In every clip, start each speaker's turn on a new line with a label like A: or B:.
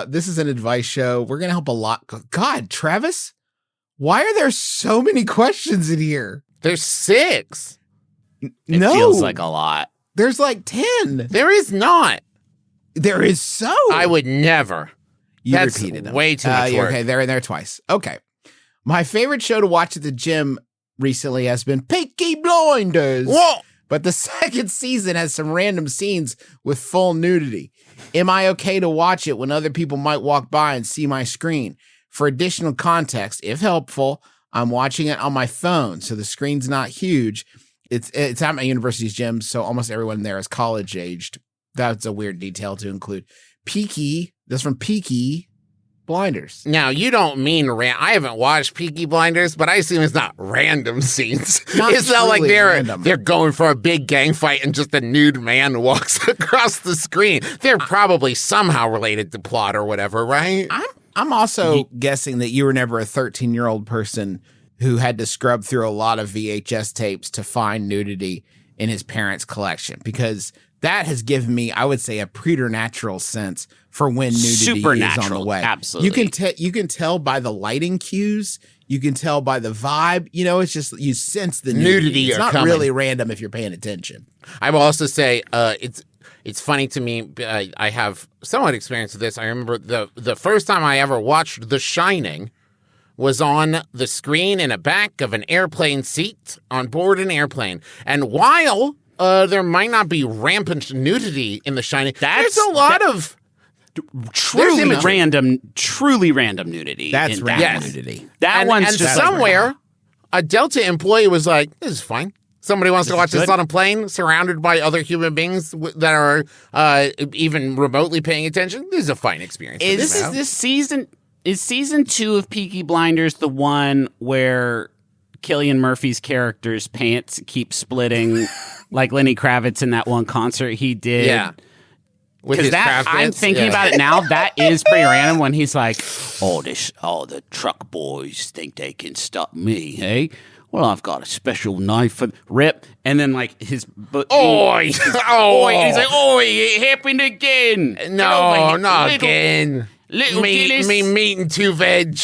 A: This is an advice show. We're gonna help a lot. God, Travis, why are there so many questions in here?
B: There's 6.
C: It feels like a lot.
A: There's like 10.
B: There is not.
A: There is so.
B: I would never.
A: You
B: That's
A: repeated them.
B: way too much work.
A: Okay, they're in there twice. Okay. My favorite show to watch at the gym recently has been Peaky Blinders.
B: Whoa!
A: But the second season has some random scenes with full nudity. Am I okay to watch it when other people might walk by and see my screen? For additional context, if helpful, I'm watching it on my phone, so the screen's not huge. It's at my university's gym, so almost everyone there is college-aged. That's a weird detail to include. Peaky, that's from Peaky Blinders.
B: Now, you don't mean I haven't watched Peaky Blinders, but I assume it's not random scenes. It's not like they're going for a big gang fight and just a nude man walks across the screen. They're probably somehow related to plot or whatever, right?
A: I'm also guessing that you were never a 13-year-old person who had to scrub through a lot of VHS tapes to find nudity in his parents' collection, because that has given me, I would say, a preternatural sense for when nudity is on the way.
C: Absolutely.
A: You can tell by the lighting cues. You can tell by the vibe. You know, it's just you sense the nudity. It's not really random if you're paying attention.
B: I will also say it's funny to me. I have somewhat experience with this. I remember the first time I ever watched The Shining was on the screen in a back of an airplane seat on board an airplane. And while there might not be rampant nudity in The Shining, there's a lot of
C: truly random nudity.
A: That's random nudity.
C: That one's just
B: somewhere a Delta employee was like, "This is fine. Somebody wants to watch this on a plane, surrounded by other human beings that are even remotely paying attention. This is a fine experience."
C: Is season 2 of Peaky Blinders the one where Cillian Murphy's character's pants keep splitting like Lenny Kravitz in that one concert he did?
B: Yeah. Because
C: I'm thinking about it now. That is pretty random when he's like, the truck boys think they can stop me, hey? Well, I've got a special knife for Rip. And then, like, his...
B: Oi!
C: Oi! He's like, oi, it happened again.
B: No, not again. Little meat and 2 veg.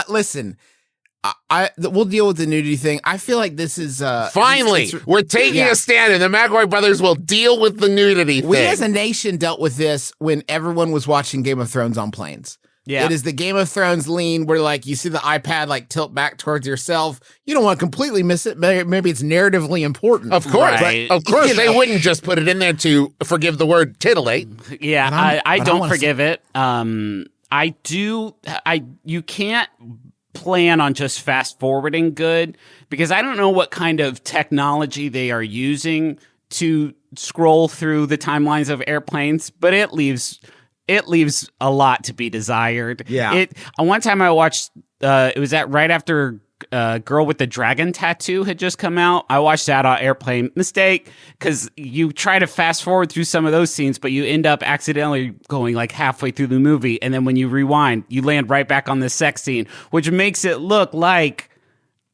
A: Listen... we'll deal with the nudity thing. I feel like this is
B: finally we're taking a stand, and the McElroy brothers will deal with the nudity thing.
A: We as a nation dealt with this when everyone was watching Game of Thrones on planes. Yeah, it is the Game of Thrones lean where like you see the iPad like tilt back towards yourself. You don't want to completely miss it. Maybe it's narratively important.
B: Of course, of course, they wouldn't just put it in there to forgive the word titillate.
C: Yeah, I don't forgive it. I do. You can't plan on just fast forwarding good, because I don't know what kind of technology they are using to scroll through the timelines of airplanes, but it leaves a lot to be desired.
A: Yeah.
C: One time I watched it was right after Girl with the Dragon Tattoo had just come out. I watched that on airplane. Mistake, because you try to fast forward through some of those scenes, but you end up accidentally going like halfway through the movie, and then when you rewind, you land right back on the sex scene, which makes it look like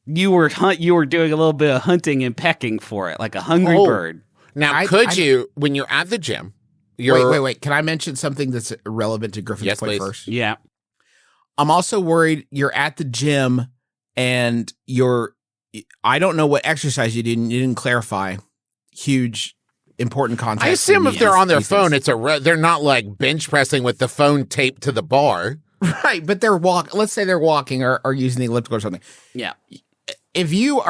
C: you were doing a little bit of hunting and pecking for it, like a hungry bird.
B: Now, you, when you're at the gym,
A: wait. Can I mention something that's relevant to Griffin's point first?
C: Yeah.
A: I'm also worried you're at the gym and I don't know what exercise you didn't clarify. Huge, important context.
B: I assume if they're on their phone, they're not like bench pressing with the phone taped to the bar.
A: Right, but let's say they're walking or using the elliptical or something.
C: Yeah.
A: If you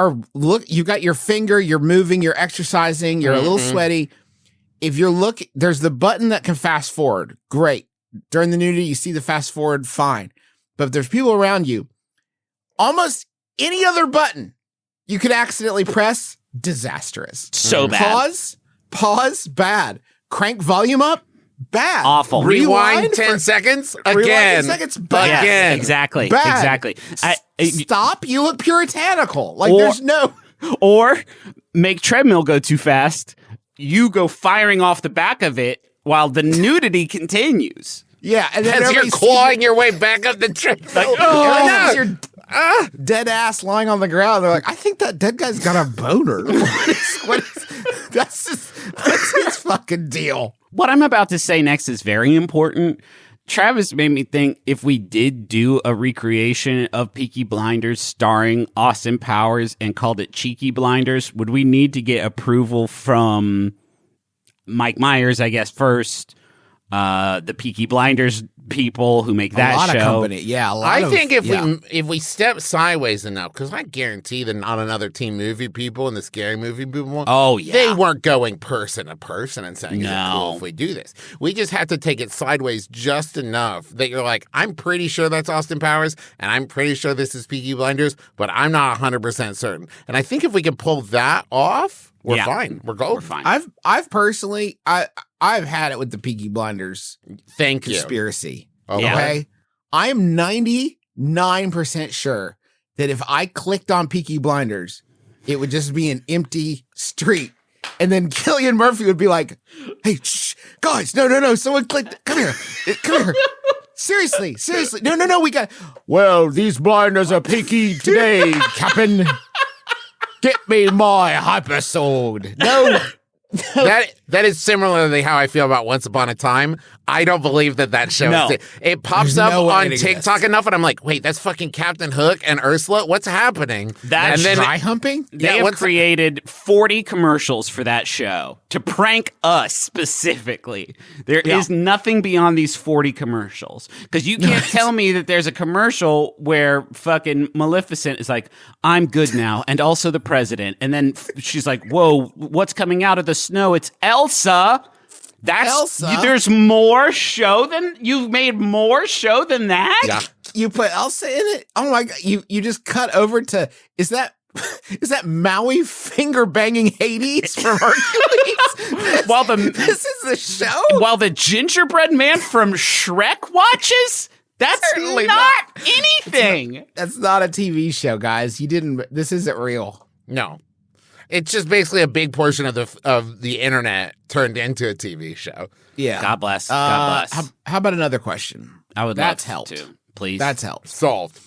A: you got your finger, you're moving, you're exercising, you're a little sweaty. If you're there's the button that can fast forward. Great. During the nudity, you see the fast forward, fine. But if there's people around you, almost any other button you could accidentally press, disastrous.
C: So bad.
A: Pause, bad. Crank volume up, bad.
C: Awful.
B: Rewind 10 seconds, again.
A: 10 seconds, bad.
C: Again. Exactly.
A: Bad.
C: Exactly.
A: Stop, you look puritanical. Like there's no...
C: Or make treadmill go too fast. You go firing off the back of it while the nudity continues.
A: Yeah, and then
B: as you're clawing your way back up the treadmill.
A: Like, dead ass lying on the ground. They're like, I think that dead guy's got a boner. What's his fucking deal?
C: What I'm about to say next is very important. Travis made me think if we did do a recreation of Peaky Blinders starring Austin Powers and called it Cheeky Blinders, would we need to get approval from Mike Myers, I guess, first, the Peaky Blinders people who make that
A: a lot
C: show?
A: Of company. Yeah,
B: I think if we step sideways enough, because I guarantee that not another teen movie people and the scary movie people, they weren't going person to person and saying, "Is it cool if we do this?" We just have to take it sideways just enough that you're like, I'm pretty sure that's Austin Powers, and I'm pretty sure this is Peaky Blinders, but I'm not 100% certain. And I think if we can pull that off, we're fine. We're golden.
C: We're fine.
A: I've personally, I've had it with the Peaky Blinders.
B: Thank you.
A: Conspiracy.
B: Okay.
A: Okay. I am 99% sure that if I clicked on Peaky Blinders, it would just be an empty street. And then Cillian Murphy would be like, hey, shh, guys, no, someone clicked. Come here. Seriously. No, we got. Well, these blinders are peaky today, Captain. Get me my hyper sword. No.
B: That is similarly how I feel about Once Upon a Time. I don't believe that show.
C: No.
B: It pops
A: There's
B: up
A: no way
B: on
A: it
B: TikTok
A: exists.
B: enough, and I'm like, wait, that's fucking Captain Hook and Ursula. What's happening?
C: That's
B: and then
A: Dry humping?
C: They have created 40 commercials for that show to prank us specifically. There is nothing beyond these 40 commercials. Because you can't tell me that there's a commercial where fucking Maleficent is like, I'm good now, and also the president. And then she's like, whoa, what's coming out of the snow? It's Elsa. That's
A: Elsa?
C: There's more show than you've made more show than that?
B: Yeah.
A: You put Elsa in it? Oh my God. You just cut over to, is that Maui finger banging Hades from Hercules?
C: While the
A: This is the show?
C: While the gingerbread man from Shrek watches? That's
A: Certainly
C: not anything.
A: That's not a TV show, guys. This isn't real.
B: No. It's just basically a big portion of the internet turned into a TV show.
A: Yeah.
C: God bless. God bless.
A: How about another question?
C: I would
A: That's
C: love
A: helped.
C: to, please.
A: That's helped.
B: Solved.